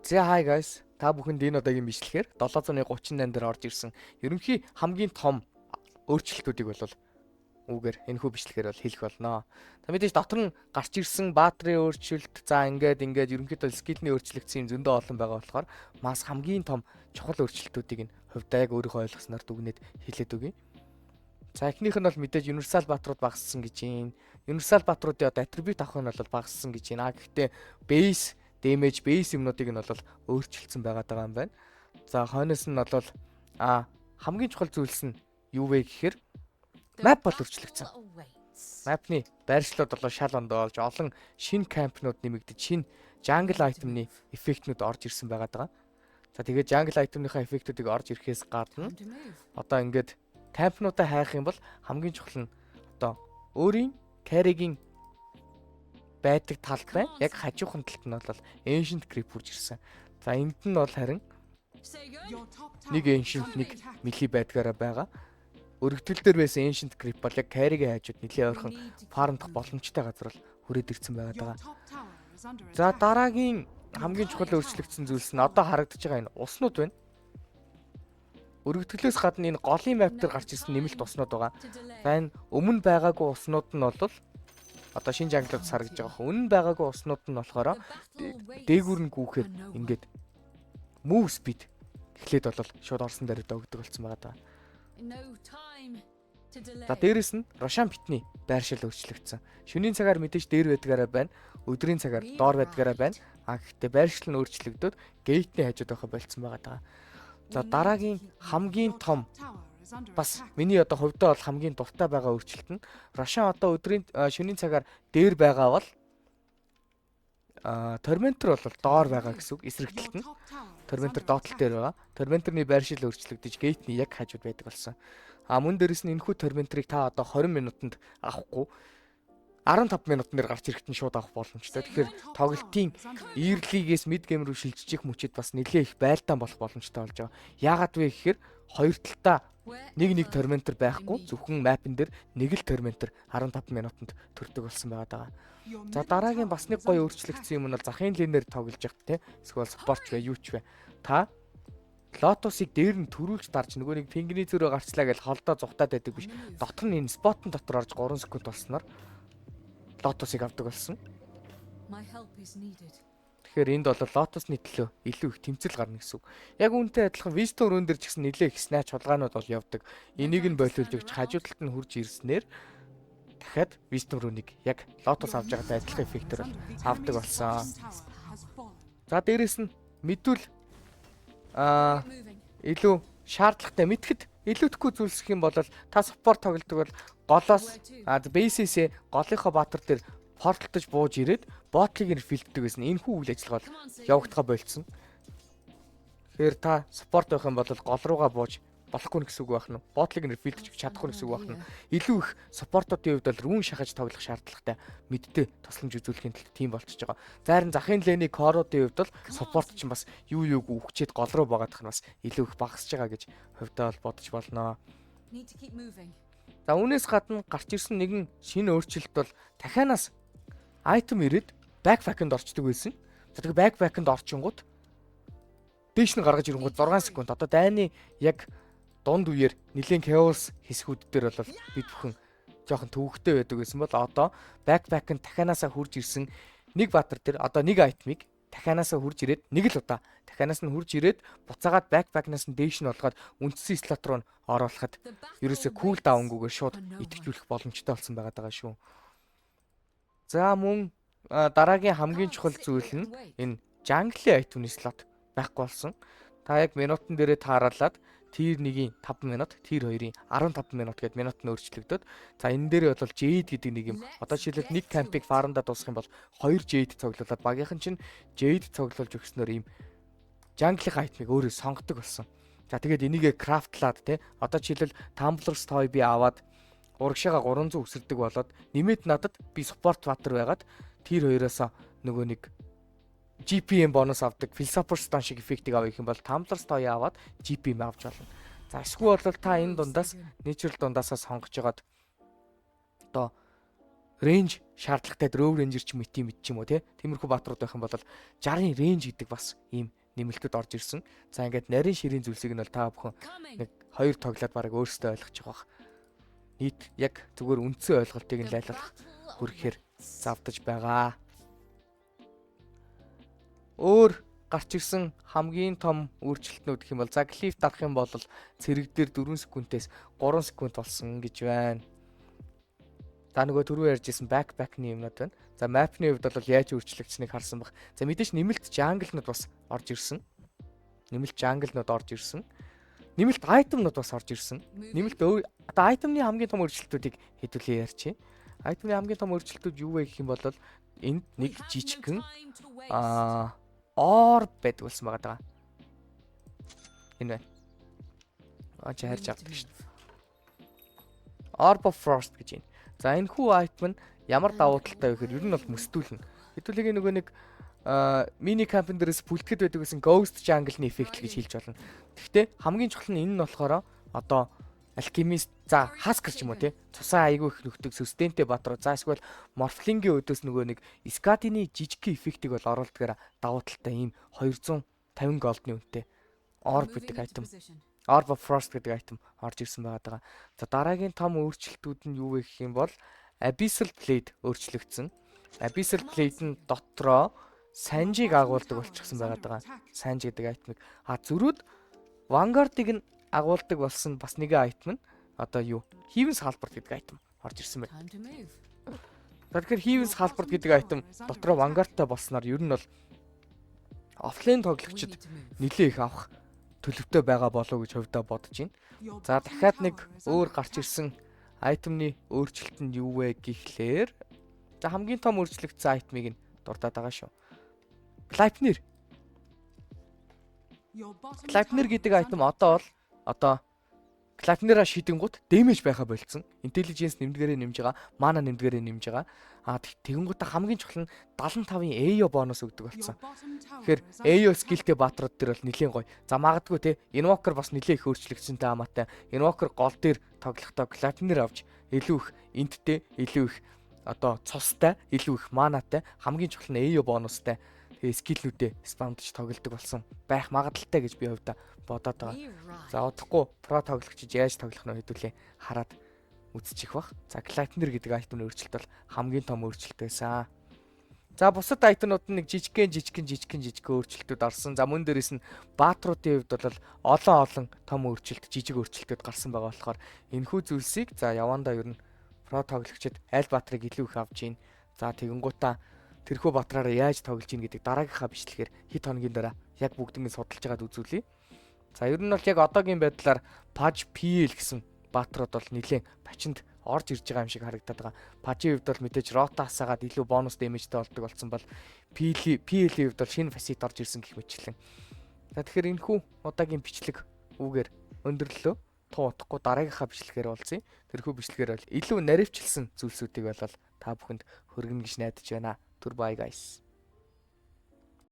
За hi guys. Та бүхэнд энэ удаагийн бичлэгээр 738 дээр орж ирсэн ерөнхий хамгийн том өөрчлөлтүүдийг бол үүгээр энэхүү бичлэгээр бол хэлэх болно. Та мэдээж дотор нь гарч ирсэн баатрийн өөрчлөлт, за ингээд ерөнхийдөө скиллний өөрчлөгдсөн юм зөндөө олон байгаа болохоор мас хамгийн том чухал өөрчлөлтүүдийг нь хувьдаа яг өөрийнхөө ойлгосноор дүгнээд хэлээд өгье. За эхнийх нь бол мэдээж Universal Баатрууд багассан гэж юм. Universal Баатруудын одоо attribute авах нь бол багассан гэж байна. Гэхдээ base damage base юмнуудыг нь бол өөрчилсөн байгаа юм байна. За хойноос нь бол хамгийн чухал зүйлс нь юу вэ гэхээр map бол өөрчлөгдсөн. Map-ны байршлууд бол шал ондоо болж олон шинэ кампнууд нэмэгдэж шинэ jungle item-ны эффектнүүд орж ирсэн байгаа. За тэгээд jungle item-ныхаа эффектүүдийг орж ирэхээс гадна одоо ингээд кампнуудаа хайх юм бол хамгийн чухал нь одоо өөрийн carry-гийн байдаг талд байна. Яг хажуухан талд нь бол ancient creep хурж ирсэн. За энд нь бол харин нэг ancient нэг мили байдгаараа байгаа. Өргөдөл дээр байсан ancient creep бол яг carry-гийн хажууд нэлийн ойрхон фармдах боломжтой газар бол хүрээд ирсэн байгаа. За дараагийн хамгийн чухал өөрчлөгдсөн зүйлс нь одоо харагдаж байгаа энэ уснууд байна. Өргөдөлөөс гадна энэ голын map дээр гарч ирсэн нэмэлт уснууд байгаа. За энэ өмнө байгаагүй уснууд нь бол одоо шинэ жанглууд саргаж байгаа. Үнэн байгаагүй уснууд нь болохоор дээгүүр нь гүүхээр ингээд move speed эхлээд бол шууд орсон дээр өгдөг болсон байгаа даа. За дээрэс нь Рошан битний байршил өөрчлөгдсөн. Шөнийн цагаар мэдээж дээр байдгаараа байна. Өдрийн цагаар доор байдгаараа байна. Гэхдээ байршил нь өөрчлөгдөд гейтний хажууд байхаа болцсон байгаа даа. За дараагийн хамгийн том бас миний одоо хувьдаа бол хамгийн дуртай байгаа өөрчлөлт нь Рошан одоо өдрийн шөнийн цагаар дээр байгаа бол Tormentor бол доор байгаа гэсэн үг. Эсрэгтэлт нь Tormentor доотлол дээр байгаа. Tormentor-ны байршил өөрчлөгдөж гейтний яг хажууд байдаг болсон. Мөн дээрэс нь энэхүү Tormentor-ыг та одоо 20 минутанд авахгүй 15 минутанд гарч ирэхэд нь шууд авах боломжтой. Тэгэхээр тоглолтын early-гээс mid game руу шилжиж мөчөд бас нэлээ их байлдаан болох боломжтой болж байгаа. Яагаад вэ гэхээр хоёр талдаа нэг Tormentor байхгүй зөвхөн map-ын дээр нэг л Tormentor 15 минутанд төрдөг болсон байгаа. За дараагийн бас нэг гоё өөрчлөгдсөн юм нь бол захын линээр тоглож явах те эсвэл спорт вэ юу ч вэ. Та Лотосыг дээр нь төрүүлж дарж нөгөө нэг пингний зөрөө гарчлаа гэж холдоо зүхтаад байдаг биш. Дотор нь энэ спотын дотор орж 3 секунд болсноор Лотосыг авдаг болсон. Тэгэхээр энд бол Лотосны төлөө илүү их тэмцэл гарна гэсэн үг. Яг үүнтэй адилхан Вистон рүүн дээр ч гэсэн нэлээ их снайч чулгаанууд бол явдаг. Энийг нь болиулж өгч хажуу талд нь хурж ирснээр дахиад Вистон рүүнийг яг Лотос авж байгаатай адилхан эффектээр бол авдаг болсон. За дээрэс нь мэдвэл илүү шаардлагатай мэдхэд илүүдэхгүй зүйлсэх юм бол та спорт тоглодог бол голоос бейсээс голынхоо баатар дээр порталтаж бууж ирээд ботлыг рефилддэг гэсэн энэхүү үйл ажиллагаа явагдахаа болцсон. Тэгэхээр та спорт байх юм бол гол руугаа бууж болохгүй гэсэн үг байх нь. Ботлыг рефилдэж чадахгүй гэсэн үг байх нь. Илүү их спортуудын хувьд бол рүүн шахаж тоглох шаардлагатай мэдтэй тусламж үзүүлэхийн тулд тийм болчихж байгаа. Зарим захын лэний коруудын хувьд бол спорт ч бас юу үхчээд гол руу багаадах нь бас илүү их багасж байгаа гэж хувьдаа бол бодож болно. За үүнээс гадна гарч ирсэн нэгэн шинэ өөрчлөлт бол дахианаас item ирээд backpack-нд орчдөг байсан. За тэгээ backpack-нд орчингууд дээш нь гаргаж ирэнгүүт 6 секунд одоо дайны яг дунд үеэр нэлийн chaos хэсгүүд дээр бол бид бүхэн жоохон төвөгтэй байдаг гэсэн бол одоо backpack-нд дахианаасаа хурж ирсэн нэг баатар дээр одоо нэг item-ыг дахианаасаа хурж ирээд нэг л удаа дахианаас нь хурж ирээд буцаагаад backpack-наас нь дээш нь болгоод үндсэн слот руу оруулахад ерөөсөө cool down-гүйгээр шууд идэвхжүүлэх боломжтой болсон байгаа шүү. За мөн дараагийн хамгийн чухал зүйл нь энэ jungle item-ны слот байхгүй болсон. Та яг минутан дээрээ тааруулаад Tier 1-ийн 5 минут, Tier 2-ийн 15 минут гэд минут нь өөрчлөгдөд. За энэ дээр бол Jade гэдэг нэг юм. Одоо жишээлбэл нэг кампыг фармда дуусгах юм бол 2 Jade цуглуулад багийнхан чинь Jade цуглуулж өгснөөр ийм jungle-ийн айтмыг өөрөө сонгодог болсон. За тэгээд энийгээ крафтлаад те одоо жишээлбэл Tumbler's Toy би аваад урагшаага 300 өсөрдөг болоод нэмээд надад би support water байгаад Tier 2-оос нөгөө нэг GPM бонус авдаг Philosopher's Stone шиг эффектийг авах юм бол Tumbler's Toy аваад GPM авч болно. За эсвэл бол та энэ дундаас Natural дундаасаа сонгож жагаад одоо рейнж шаардлагатай дрөв рейнжер ч мэт ч юм уу тиймэрхүү баатрууд байх юм бол 60-ын рейнж гэдэг бас ийм нэмэлтүүд орж ирсэн. За ингээд нарийн ширийн зүйлсийг нь бол та бүхэн нэг 2 тоглоод бараг өөрсдөө ойлгож байгаа бах. Нийт яг зүгээр үндсэн ойлголтыг нь лайлах хүрэхээр завдаж байгаа. Өөр гарч ирсэн хамгийн том өөрчлөлтнүүд гэх юм бол за клиф дарах юм бол цэрэг дээр 4 секундээс 3 секунд болсон гэж байна. За нөгөө түрүү ярьжсэн backpack-ны юмнууд байна. За map-ны хувьд бол яаж өөрчлөгдсөнийг харсан баг. За мэдээж нэмэлт jungle-нууд бас орж ирсэн. Нэмэлт jungle-нууд орж ирсэн. Нэмэлт item-нууд бас орж ирсэн. Нэмэлт одоо item-ны хамгийн том өөрчлөлтүүдийг хэдүүлээ ярьчих. Item-ны хамгийн том өөрчлөлтүүд юу вэ гэх юм бол энд нэг жижигхэн orb байдаг болсон байгаа даа. Энэ байна. Чи харж авдаг шүү дээ. Orb of Frost гэж юм. За энэ хүү item нь ямар давуу талтай вэ гэхээр ер нь бол мөстүүлнэ. Хэдүүлээ нөгөө нэг мини кампын дээрээс бүлтгэд байдаг гэсэн ghost jungle-ны эффект л гэж хэлж болно. Гэхдээ хамгийн чухал нь энэ нь болохоор одоо alchemist за хаскер ч юм уу тий цусаа айгүй их нөхдөг системтэй бадруу за эсвэл morphling-ийн өдөөс нөгөө нэг скатины жижиг эффектийг бол оруулдгаар давуу талтай ийм 250 голдны үнэтэй orb гэдэг item Orb of Frost гэдэг item орж ирсэн байгаа. За дараагийн том өөрчлөлтүүд нь юу вэ гэх юм бол Abyssal Blade өөрчлөгдсөн. Abyssal Blade нь дотроо Sanji-г агуулдаг болчихсон байгаа. Sanji гэдэг айтмыг зөрүүд Vanguard-ыг нь агуулдаг болсон бас нэгэн айтм нь одоо юу? Heaven's Halberd гэдэг айтм орж ирсэн байна. Тэгэхээр Heaven's Halberd гэдэг айтм дотроо Vanguard-тай болсноор ер нь бол офлайн тоглогчид нэлээ их авах төлөвтэй байгаа болов уу гэж хувьдаа бодож байна. За дахиад нэг өөр гарч ирсэн айтемны өөрчлөлт нь юу вэ гэхлээр за хамгийн том өөрчлөгдсөн айтмыг нь дурдаад байгаа шүү. Клайпнер. Клайпнер гэдэг айтем одоо Клайпнераа шидэнгут дэмэж байха болцсон. Интеллиженс нэмдгээрээ нэмж байгаа, мана нэмдгээрээ нэмж байгаа. Тэгэнгүүтээ хамгийн чухал нь 75-ын AO бонус өгдөг болсон. Тэгэхээр AO скиллтэй баатрууд дээр бол нэлээд гоё. За магадгүй те Invoker бас нэлээд их өөрчлөгдсөнтэй хамаатай. Invoker гол дээр тоглохдоо Клайпнер авч илүү их энттэй, илүү их одоо цустай, илүү их манатай, хамгийн чухал нь AO бонустай скиллүүдээ спамдж тоглодог болсон байх магадaltaй гэж би хувьдаа бодоод байгаа. За удахгүй про тоглогчид яаж тоглох нь хэдүүлээ хараад үзчих бах. За Клайпнер гэдэг айтемны өөрчлөлт бол хамгийн том өөрчлөлт байсан. За бусад айтемнууд нь нэг жижигхэн өөрчлөлтүүд орсон. За мөн дээрээс нь баатруудын хувьд бол олон том өөрчлөлт, жижиг өөрчлөлтүүд гарсан байгаа болохоор энэхүү зүйлсийг за явандаа ер нь про тоглогчид аль баатрыг илүү их авч ийн. За тэгэнгуутаа тэрхүү батраараа яаж тоглож ийн гэдэг дараагийнхаа бичлэгээр хэд хоногийн дараа яг бүгднийг судалж байгаад үзүүлье. За ер нь бол яг одоогийн байдлаар Paj PL гэсэн баатрууд бол нэлээд бачинд орж ирж байгаа юм шиг харагдаад байгаа. Paj-ийн хувьд бол мэдээж ротасаагаад илүү бонус дэмэжтэй болдог болсон бол PL-ийн хувьд бол шинэ фасит орж ирсэн гэх мэтлэн. За тэгэхээр энэхүү удаагийн бичлэг үүгээр өндөрлөлөө. Туу утахгүй дараагийнхаа бичлэгээр уулзъя. Тэрхүү бичлэгээр бол илүү наривчлсан зүйлсүүдийг бол та бүхэнд хүргэнэ гэж найдаж байна. Goodbye guys.